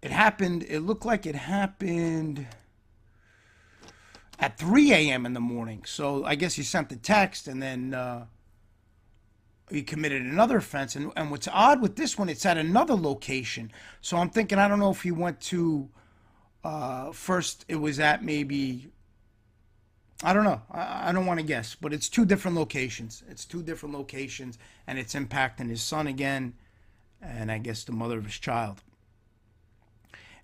It looked like it happened at 3 a.m. in the morning. So I guess he sent the text, and then he committed another offense. And what's odd with this one, it's at another location. So I'm thinking, I don't know if he went to, first it was at maybe, I don't know. I don't want to guess, but it's two different locations. It's two different locations, and it's impacting his son again, and I guess the mother of his child.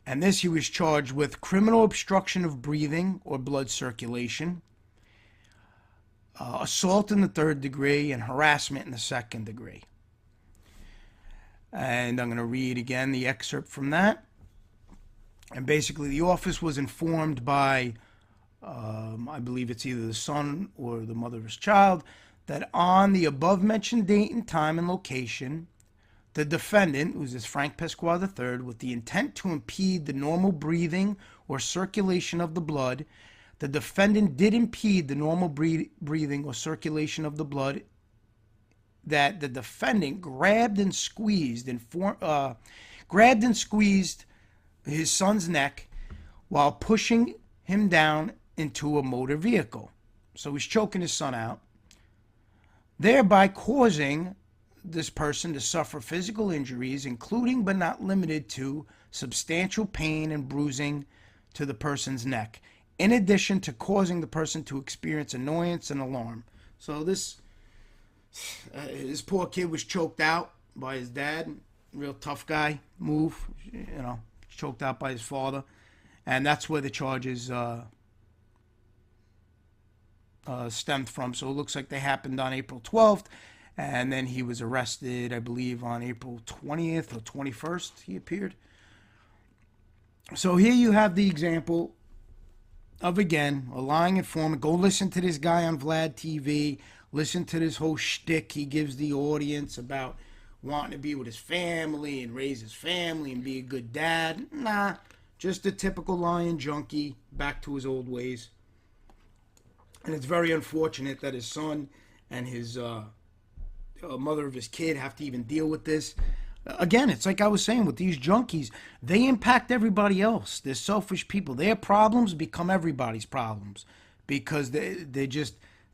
And this, he was charged with criminal obstruction of breathing or blood circulation, assault in the third degree, and harassment in the second degree. And I'm going to read again the excerpt from that. And basically, the office was informed by, I believe it's either the son or the mother of his child, that on the above mentioned date and time and location, the defendant, who's this Frank Pasqua III, with the intent to impede the normal breathing or circulation of the blood, the defendant did impede the normal breathing or circulation of the blood, that the defendant grabbed and squeezed his son's neck while pushing him down into a motor vehicle. So he's choking his son out, thereby causing this person to suffer physical injuries, including but not limited to substantial pain and bruising to the person's neck, in addition to causing the person to experience annoyance and alarm. So this poor kid was choked out by his dad. Real tough guy move, choked out by his father. And that's where the charges stemmed from. So it looks like they happened on April 12th. And then he was arrested, I believe, on April 20th or 21st, he appeared. So here you have the example of, again, a lying informant. Go listen to this guy on Vlad TV. Listen to this whole shtick he gives the audience about wanting to be with his family and raise his family and be a good dad. Nah, just a typical lying junkie back to his old ways. And it's very unfortunate that his son and his mother of his kid have to even deal with this. Again, it's like I was saying with these junkies, they impact everybody else. They're selfish people. Their problems become everybody's problems because they're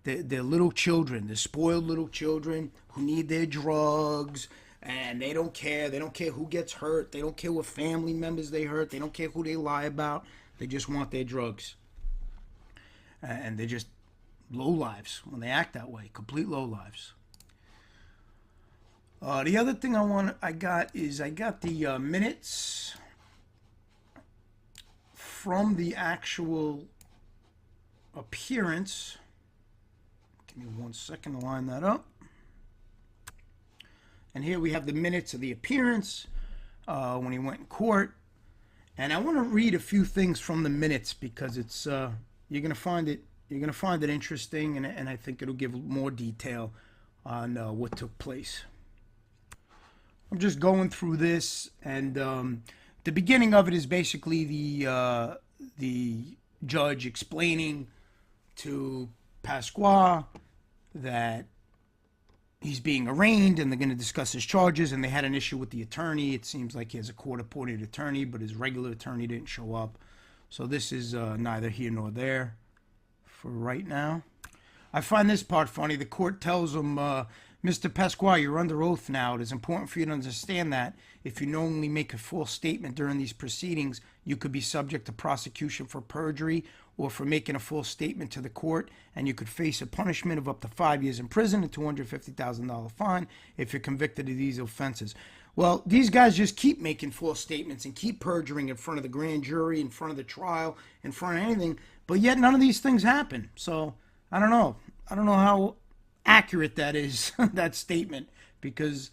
little children. They're spoiled little children who need their drugs, and they don't care. They don't care who gets hurt. They don't care what family members they hurt. They don't care who they lie about. They just want their drugs. And they're just low lives when they act that way, complete low lives. The other thing I got the minutes from the actual appearance. Give me 1 second to line that up. And here we have the minutes of the appearance when he went in court. And I want to read a few things from the minutes because it's you're gonna find it interesting, and I think it'll give more detail on what took place. I'm just going through this, and the beginning of it is basically the judge explaining to Pasqua that he's being arraigned and they're going to discuss his charges, and they had an issue with the attorney. It seems like he has a court-appointed attorney, but his regular attorney didn't show up. So this is neither here nor there for right now. I find this part funny. The court tells him, Mr. Pasqua, you're under oath now. It is important for you to understand that if you knowingly make a false statement during these proceedings, you could be subject to prosecution for perjury or for making a false statement to the court, and you could face a punishment of up to 5 years in prison and $250,000 fine if you're convicted of these offenses. Well, these guys just keep making false statements and keep perjuring in front of the grand jury, in front of the trial, in front of anything, but yet none of these things happen. So I don't know how accurate that is, that statement, because